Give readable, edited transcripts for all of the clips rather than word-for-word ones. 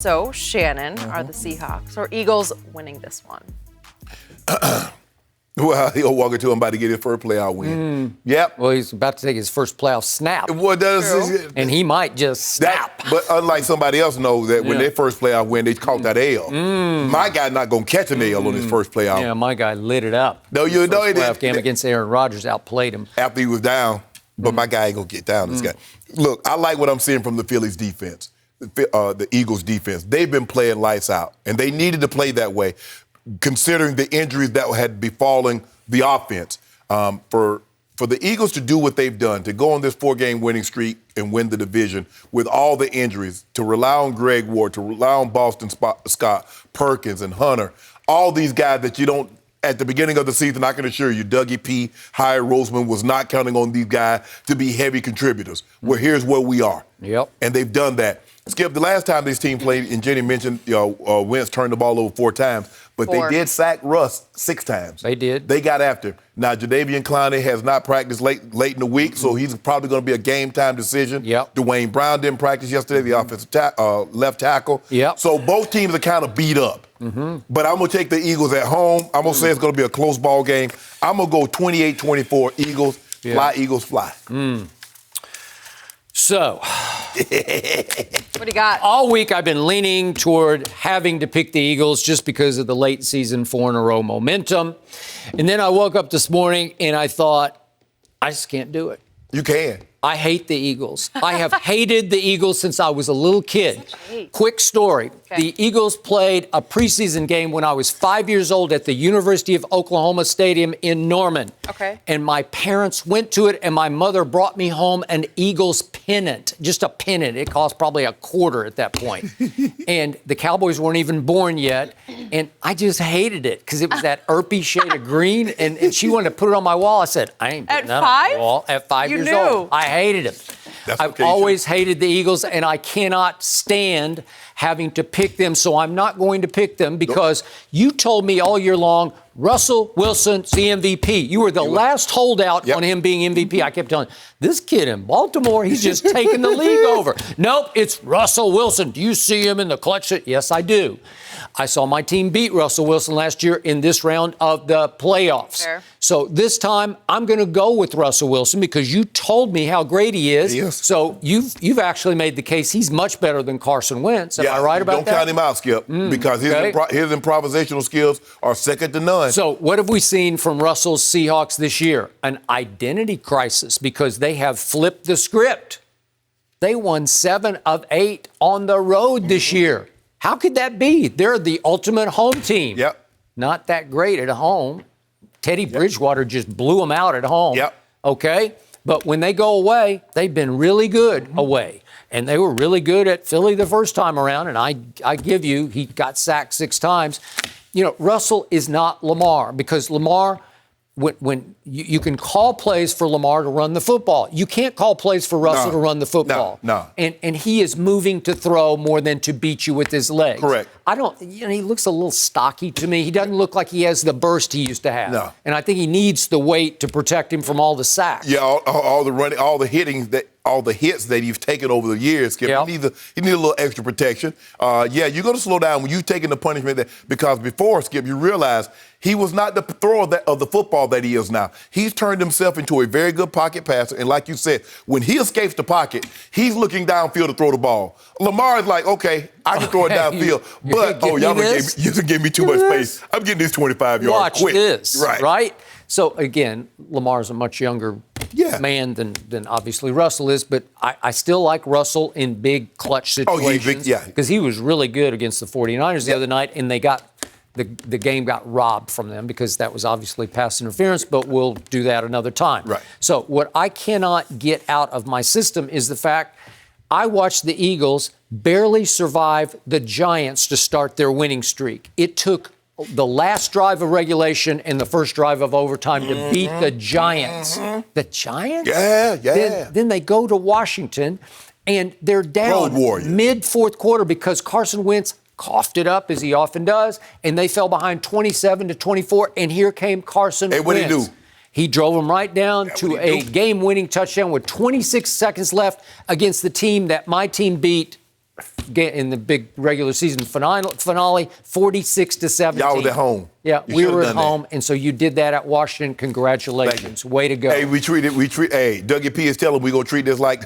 So, Shannon, are the Seahawks or Eagles winning this one? Well, he'll walk into him about to get his first playoff win. Yep. Well, he's about to take his first playoff snap. What does And he might just snap. But unlike somebody else knows that when their first playoff win, they caught that L. My guy not going to catch an L on his first playoff. Yeah, my guy lit it up. No, you know he Playoff did. game against Aaron Rodgers outplayed him. After he was down, but my guy ain't going to get down, this guy. Look, I like what I'm seeing from the Phillies defense, the Eagles defense. They've been playing lights out, and they needed to play that way, considering the injuries that had befallen the offense. For the Eagles to do what they've done, to go on this 4-game winning streak and win the division with all the injuries, to rely on Greg Ward, to rely on Boston Scott, Perkins, and Hunter, all these guys that you don't, at the beginning of the season, I can assure you, Dougie P., Hyatt Roseman was not counting on these guys to be heavy contributors. Well, here's where we are. Yep. And they've done that. Skip, the last time this team played, and Jenny mentioned, Wentz turned the ball over 4 times, but they did sack Russ 6 times. They did. They got after him. Now, Jadeveon Clowney has not practiced late in the week, so he's probably going to be a game-time decision. Yep. Dwayne Brown didn't practice yesterday, the offensive left tackle. Yep. So both teams are kind of beat up. But I'm going to take the Eagles at home. I'm going to say it's going to be a close ball game. I'm going to go 28-24 Eagles. Fly, Eagles, fly. So, What do you got? all week I've been leaning toward having to pick the Eagles just because of the late season 4-in-a-row momentum. And then I woke up this morning and I thought, I just can't do it. You can. I hate the Eagles. I have hated the Eagles since I was a little kid. Quick story. Okay. The Eagles played a preseason game when I was 5 years old at the University of Oklahoma Stadium in Norman. Okay. And my parents went to it, and my mother brought me home an Eagles pennant, just a pennant. It cost probably $25 at that point. And the Cowboys weren't even born yet. And I just hated it because it was that earthy shade of green. And she wanted to put it on my wall. I said, I ain't putting that on my wall. At 5 years old. I hated him. I've always hated the Eagles, and I cannot stand having to pick them, so I'm not going to pick them because you told me all year long, Russell Wilson's the MVP. You were the last holdout on him being MVP. I kept telling you, this kid in Baltimore, he's just taking the league over. Nope, it's Russell Wilson. Do you see him in the clutch? Yes, I do. I saw my team beat Russell Wilson last year in this round of the playoffs. Fair. So this time, I'm going to go with Russell Wilson because you told me how great he is. He is. So you've actually made the case he's much better than Carson Wentz. Am I right about that? Don't count him out, Skip, because his improvisational skills are second to none. So what have we seen from Russell's Seahawks this year? An identity crisis because they have flipped the script. They won 7 of 8 on the road this year. How could that be? They're the ultimate home team. Yep. Not that great at home. Teddy Bridgewater just blew them out at home. Yep. Okay? But when they go away, they've been really good away. And they were really good at Philly the first time around. And I give you, he got sacked 6 times. You know, Russell is not Lamar because Lamar, when you can call plays for Lamar to run the football. You can't call plays for Russell to run the football. No. And he is moving to throw more than to beat you with his legs. Correct. He looks a little stocky to me. He doesn't look like he has the burst he used to have. No. And I think he needs the weight to protect him from all the sacks. Yeah, all the running, all the hitting, all the hits that he's taken over the years, Skip. Yep. He needs a little extra protection. You're going to slow down when you're taking the punishment because before, Skip, you realize he was not the thrower of the football that he is now. He's turned himself into a very good pocket passer. And like you said, when he escapes the pocket, he's looking downfield to throw the ball. Lamar is like, okay, I can throw it downfield. But, you gave me too much space. I'm getting these 25 yards Watch quick. this, right? Right? So, again, Lamar's a much younger man than obviously Russell is, but I still like Russell in big clutch situations. Because he was really good against the 49ers the other night, and they got the game got robbed from them because that was obviously pass interference, but we'll do that another time. Right. So what I cannot get out of my system is the fact I watched the Eagles barely survive the Giants to start their winning streak. It took the last drive of regulation and the first drive of overtime to beat the Giants. The Giants? Yeah. Then they go to Washington, and they're down mid-fourth quarter because Carson Wentz coughed it up, as he often does, and they fell behind 27-24, and here came Carson Wentz. What did he do? He drove them right down to a game-winning touchdown with 26 seconds left against the team that my team beat in the big regular season finale, 46-17. Y'all was at home. Yeah, You we should've were done at that. home, and so you did that at Washington. Congratulations, way to go. Hey, hey, WP is telling we're gonna treat this like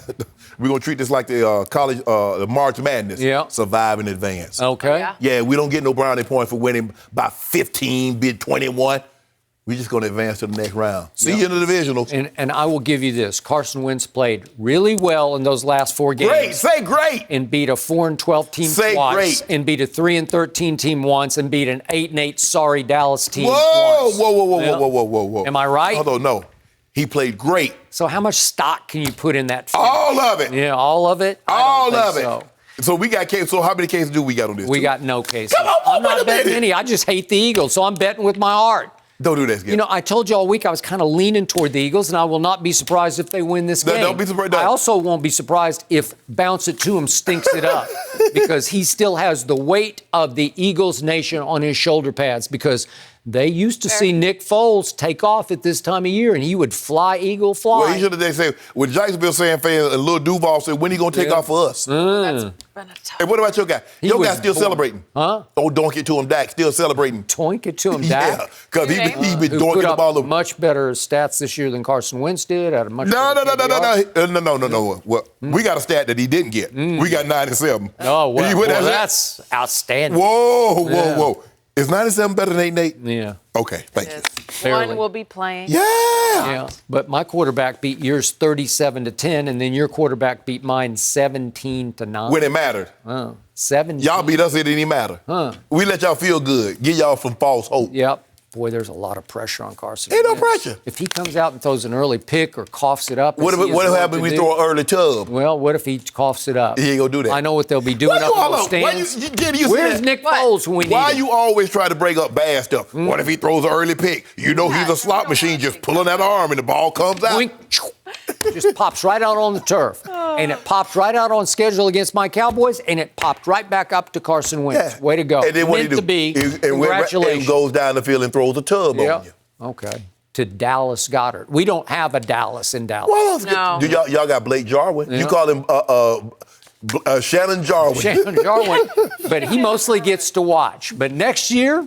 the college the March Madness. Yeah. Survive in advance. Okay. Yeah. Yeah, we don't get no brownie points for winning by 15, bid 21. We're just gonna advance to the next round. See you in the divisionals. And I will give you this: Carson Wentz played really well in those last 4 games. Great, say great. And beat a 4-12 team Say twice, great. and beat a 3-13 team once, and beat an 8-8 sorry Dallas team Whoa, once. Yeah. whoa. Am I right? Although no, he played great. So how much stock can you put in that? Finish? All of it. Yeah, all of it. All of it. So. So we got cases. So how many cases do we got on this? We too? got no cases. Come on, I'm wait not a betting minute. any. I just hate the Eagles, so I'm betting with my heart. Don't do that, Skip. You know, I told you all week I was kind of leaning toward the Eagles, and I will not be surprised if they win this game. Don't be surprised. I also won't be surprised if Bounce It to him stinks it up because he still has the weight of the Eagles nation on his shoulder pads because they used to see Nick Foles take off at this time of year, and he would fly, Eagle, fly. Well, he should have said, with Jacksonville saying fans and Lil Duval said, when he going to take off for us? That's been a tough. Hey, what about your guy? Your was guy still born. celebrating. Huh? Oh, don't get to him, Dak. Still celebrating. Toink it to him, Dak. Yeah, because he been Who doinking put the up ball. much better stats this year than Carson Wentz did. At a much No. better QBR. No. Well, we got a stat that he didn't get. We got 97. Oh, well, He went well as a- that's outstanding. Whoa. Is 97 better than 8-8? Yeah. Okay, thank you. Barely. One will be playing. Yeah, but my quarterback beat yours 37-10, and then your quarterback beat mine 17-9. When it mattered. 17. Y'all beat us, it didn't even matter. We let y'all feel good. Give y'all some false hope. Yep. Boy, there's a lot of pressure on Carson. Ain't no Wentz. pressure. If he comes out and throws an early pick or coughs it up. What happens when we throw an early tub? Well, what if he coughs it up? He ain't gonna do that. I know what they'll be doing Why up you in all those up? Why stands. you Where's said- Nick Foles when we need Why him? you always try to break up bad stuff? What if he throws an early pick? You know he's a slot machine just pulling that arm and the ball comes out. Boink, choo, just pops right out on the turf. And it popped right out on schedule against my Cowboys, and it popped right back up to Carson Wentz. Way to go. And then what Meant he do? to be. And Congratulations. goes down the field and throws a tub on you. Okay. To Dallas Goddard. We don't have a Dallas in Dallas. Well, No. do y'all got Blake Jarwin? You call him Shannon Jarwin. Shannon Sharpe, but he mostly gets to watch. But next year,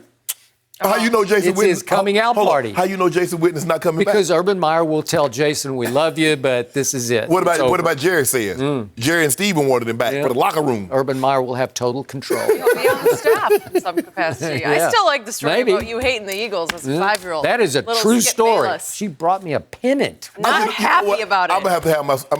How you know Jason It's Witten? his coming out Hold on. party. How you know Jason Witten's not coming because back? Urban Meyer will tell Jason, we love you, but this is it. What It's over. about Jerry says? Jerry and Steven wanted him back for the locker room. Urban Meyer will have total control. He'll be on the staff in some capacity. Yeah. I still like the story Maybe. about you hating the Eagles as a 5-year-old. That is a Little true Skip story. Bayless. She brought me a pennant. Not You know happy what? about it. I'm gonna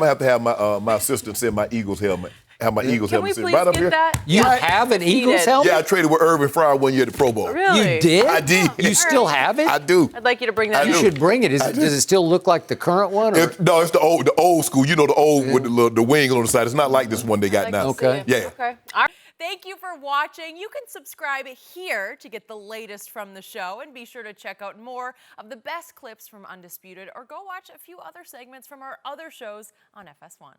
have to have my assistant send my Eagles helmet. Have my Eagles Can we helmet sent please right up get here. that? You have an Eagles Needed. helmet? Yeah, I traded with Irvin Fryer 1 year at the Pro Bowl. Really? You did? I did. You still have it? I do. I'd like you to bring that I in. You do. should bring it. Does it still look like the current one? Or? No, it's the old school. You know, the old with the wing on the side. It's not like this one they got now. Okay. Yeah. Okay. All right. Thank you for watching. You can subscribe here to get the latest from the show, and be sure to check out more of the best clips from Undisputed, or go watch a few other segments from our other shows on FS1.